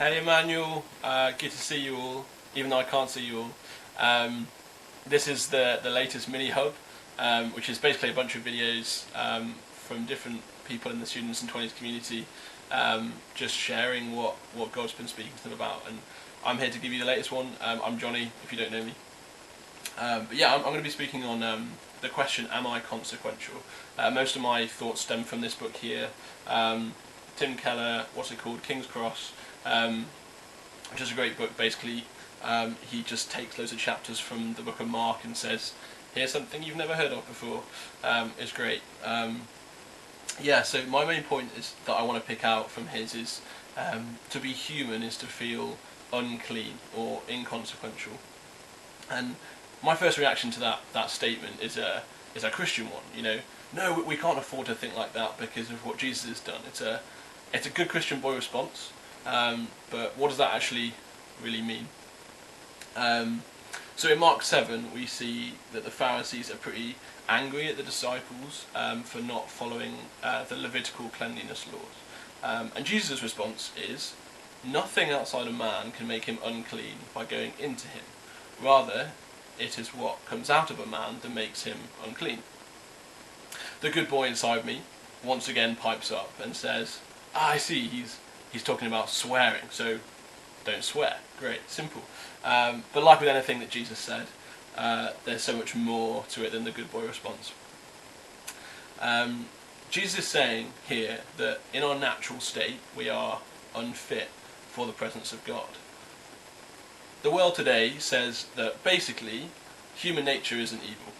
Hey Emmanuel, good to see you all, even though I can't see you all. This is the latest mini hub, which is basically a bunch of videos from different people in the students and 20s community, just sharing what God's been speaking to them about. And I'm here to give you the latest one. I'm Jonny, if you don't know me. But yeah, I'm going to be speaking on the question, am I consequential? Most of my thoughts stem from this book here. Tim Keller, what's it called? King's Cross, which is a great book. Basically, he just takes loads of chapters from the book of Mark and says, here's something you've never heard of before. It's great. Yeah, so my main point is that I want to pick out from his is to be human is to feel unclean or inconsequential. And my first reaction to that statement is a Christian one. You know, no, we can't afford to think like that because of what Jesus has done. It's a good Christian boy response, but what does that actually really mean? So in Mark 7 we see that the Pharisees are pretty angry at the disciples for not following the Levitical cleanliness laws. And Jesus' response is, nothing outside a man can make him unclean by going into him. Rather, it is what comes out of a man that makes him unclean. The good boy inside me once again pipes up and says, I see, he's talking about swearing, so don't swear. Great, simple. But like with anything that Jesus said, there's so much more to it than the good boy response. Jesus is saying here that in our natural state we are unfit for the presence of God. The world today says that basically human nature isn't evil.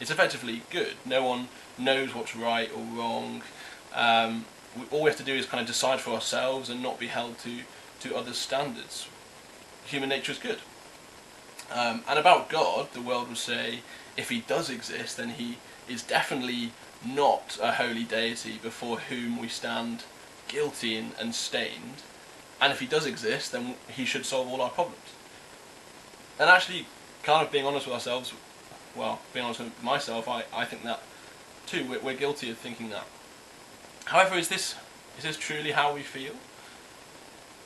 It's effectively good. No one knows what's right or wrong. All we have to do is kind of decide for ourselves and not be held to others' standards. Human nature is good. And about God, the world will say, if he does exist, then he is definitely not a holy deity before whom we stand guilty and stained. And if he does exist, then he should solve all our problems. And actually, kind of being honest with ourselves, well, being honest with myself, I think that too. We're guilty of thinking that. However, is this truly how we feel?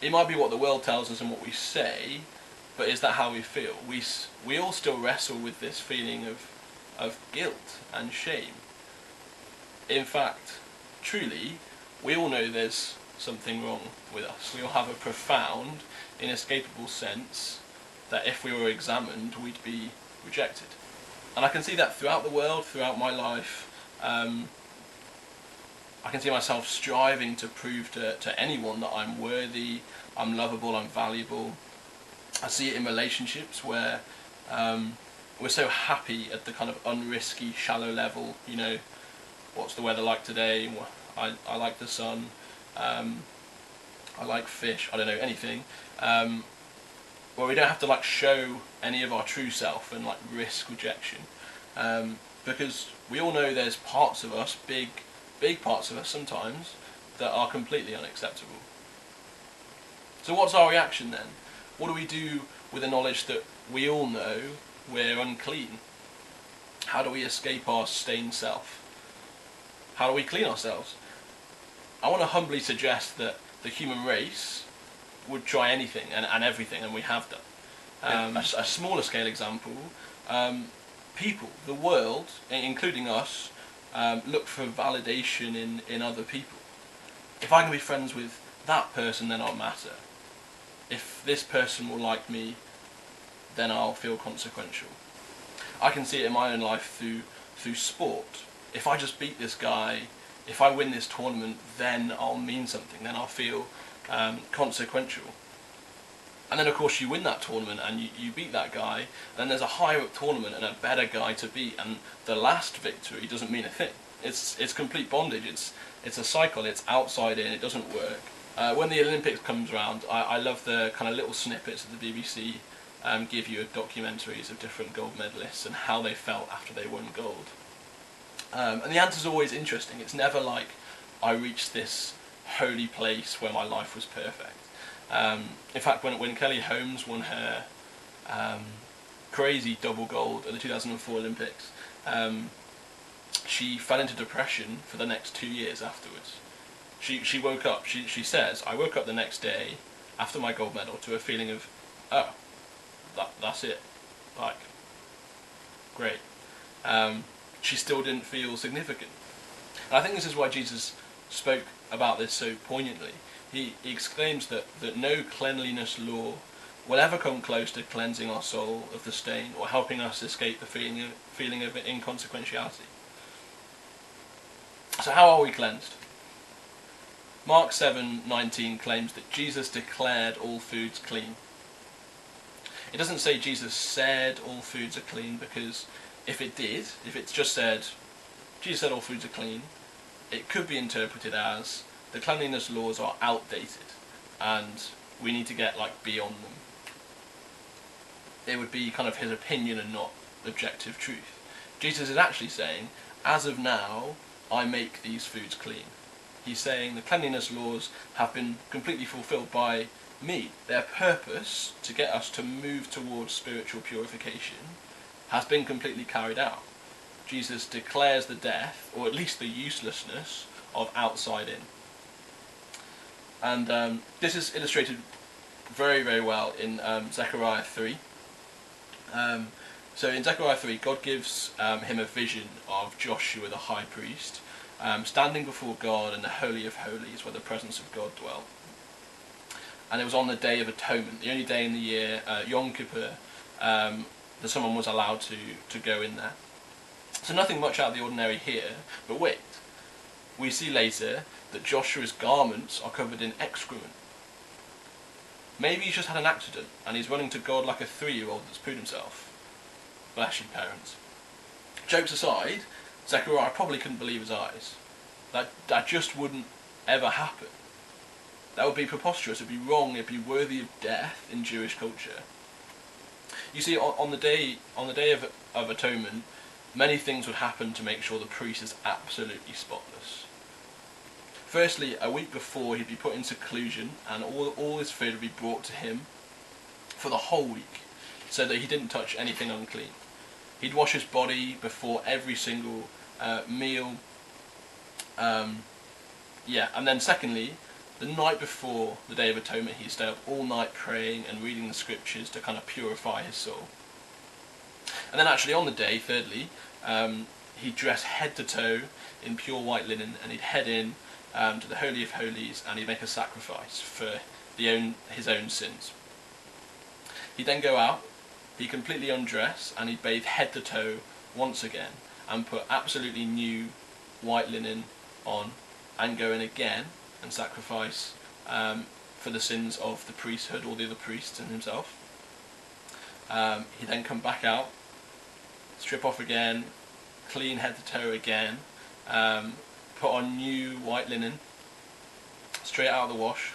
It might be what the world tells us and what we say, but is that how we feel? We all still wrestle with this feeling of guilt and shame. In fact, truly, we all know there's something wrong with us. We all have a profound, inescapable sense that if we were examined, we'd be rejected. And I can see that throughout the world, throughout my life. I can see myself striving to prove to anyone that I'm worthy, I'm lovable, I'm valuable. I see it in relationships where we're so happy at the kind of unrisky, shallow level. You know, what's the weather like today? I like the sun. I like fish. I don't know, anything. Where we don't have to like show any of our true self and like risk rejection, because we all know there's parts of us, big parts of us sometimes, that are completely unacceptable. So what's our reaction then? What do we do with the knowledge that we all know we're unclean? How do we escape our stained self? How do we clean ourselves? I want to humbly suggest that the human race would try anything and everything, and we have done. A smaller scale example, people, the world, including us, look for validation in other people. If I can be friends with that person, then I'll matter. If this person will like me, then I'll feel consequential. I can see it in my own life through sport. If I just beat this guy, if I win this tournament, then I'll mean something, then I'll feel consequential. And then of course you win that tournament and you beat that guy, and then there's a higher up tournament and a better guy to beat, and the last victory doesn't mean a thing. It's complete bondage, it's a cycle, it's outside in, it doesn't work. When the Olympics comes around, I love the kind of little snippets that the BBC give you of documentaries of different gold medalists and how they felt after they won gold. And the answer's always interesting. It's never like, I reached this holy place where my life was perfect. In fact, when Kelly Holmes won her crazy double gold at the 2004 Olympics, she fell into depression for the next 2 years afterwards. She woke up, she says, I woke up the next day after my gold medal to a feeling of, oh, that's it, like, great. She still didn't feel significant. And I think this is why Jesus spoke about this so poignantly. He exclaims that no cleanliness law will ever come close to cleansing our soul of the stain or helping us escape the feeling of inconsequentiality. So how are we cleansed? Mark 7:19 claims that Jesus declared all foods clean. It doesn't say Jesus said all foods are clean, because if it did, if it just said Jesus said all foods are clean, it could be interpreted as the cleanliness laws are outdated and we need to get beyond them. It would be kind of his opinion and not objective truth. Jesus is actually saying, as of now, I make these foods clean. He's saying the cleanliness laws have been completely fulfilled by me. Their purpose, to get us to move towards spiritual purification, has been completely carried out. Jesus declares the death, or at least the uselessness, of outside in. And this is illustrated very, very well in Zechariah 3. So in Zechariah 3, God gives him a vision of Joshua the high priest, standing before God in the Holy of Holies, where the presence of God dwelt. And it was on the Day of Atonement, the only day in the year, Yom Kippur, that someone was allowed to go in there. So nothing much out of the ordinary here, but wait. We see later that Joshua's garments are covered in excrement. Maybe he's just had an accident and he's running to God like a 3-year-old that's pooed himself. Bless you, parents. Jokes aside, Zechariah probably couldn't believe his eyes. That just wouldn't ever happen. That would be preposterous, it would be wrong, it would be worthy of death in Jewish culture. You see, on the day of atonement, many things would happen to make sure the priest is absolutely spotless. Firstly, a week before, he'd be put in seclusion, and all his food would be brought to him for the whole week, so that he didn't touch anything unclean. He'd wash his body before every single meal. And then secondly, the night before the Day of Atonement, he'd stay up all night praying and reading the scriptures to kind of purify his soul. And then actually on the day, thirdly, he'd dress head to toe in pure white linen, and he'd head in to the Holy of Holies, and he'd make a sacrifice for his own sins. He'd then go out, he'd completely undress, and he'd bathe head to toe once again, and put absolutely new white linen on, and go in again and sacrifice for the sins of the priesthood, all the other priests and himself. He'd then come back out, strip off again, clean head to toe again, put on new white linen, straight out of the wash,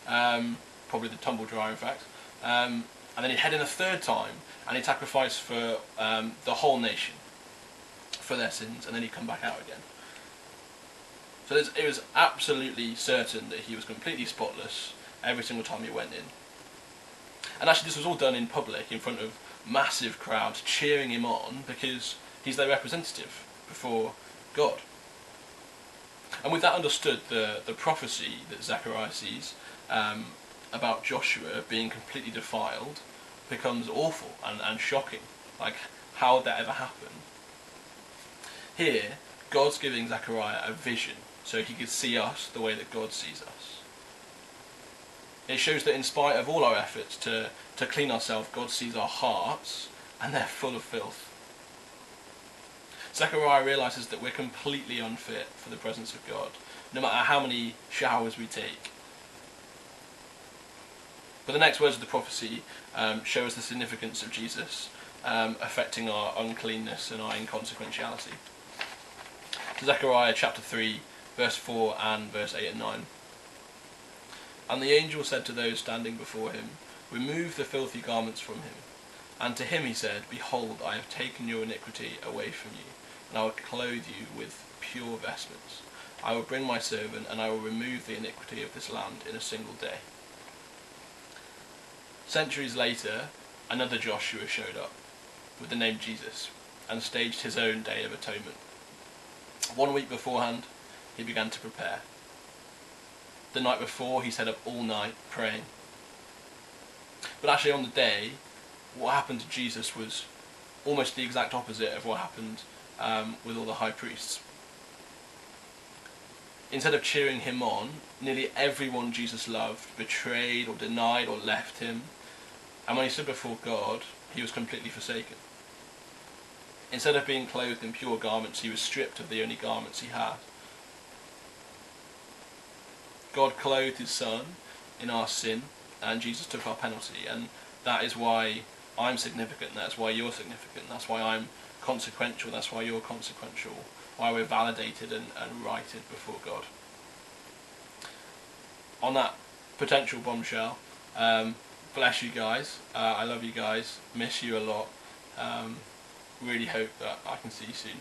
probably the tumble dryer in fact, and then he'd head in a third time and he'd sacrifice for the whole nation, for their sins, and then he'd come back out again. So it was absolutely certain that he was completely spotless every single time he went in. And actually this was all done in public, in front of massive crowds cheering him on, because he's their representative before God. And with that understood, the prophecy that Zechariah sees about Joshua being completely defiled becomes awful and shocking. Like, how would that ever happen? Here, God's giving Zechariah a vision so he could see us the way that God sees us. It shows that in spite of all our efforts to clean ourselves, God sees our hearts, and they're full of filth. Zechariah realises that we're completely unfit for the presence of God, no matter how many showers we take. But the next words of the prophecy show us the significance of Jesus affecting our uncleanness and our inconsequentiality. So Zechariah chapter 3, verse 4 and verse 8 and 9. And the angel said to those standing before him, "Remove the filthy garments from him." And to him he said, "Behold, I have taken your iniquity away from you, and I will clothe you with pure vestments. I will bring my servant, and I will remove the iniquity of this land in a single day." Centuries later, another Joshua showed up, with the name Jesus, and staged his own Day of Atonement. 1 week beforehand, he began to prepare. The night before, he stayed up all night praying. But actually on the day, what happened to Jesus was almost the exact opposite of what happened with all the high priests. Instead of cheering him on, nearly everyone Jesus loved betrayed or denied or left him. And when he stood before God, he was completely forsaken. Instead of being clothed in pure garments, he was stripped of the only garments he had. God clothed his Son in our sin, and Jesus took our penalty. And that is why I'm significant, that's why you're significant, that's why I'm consequential, that's why you're consequential, why we're validated and righted before God. On that potential bombshell, bless you guys. I love you guys, miss you a lot. Really hope that I can see you soon.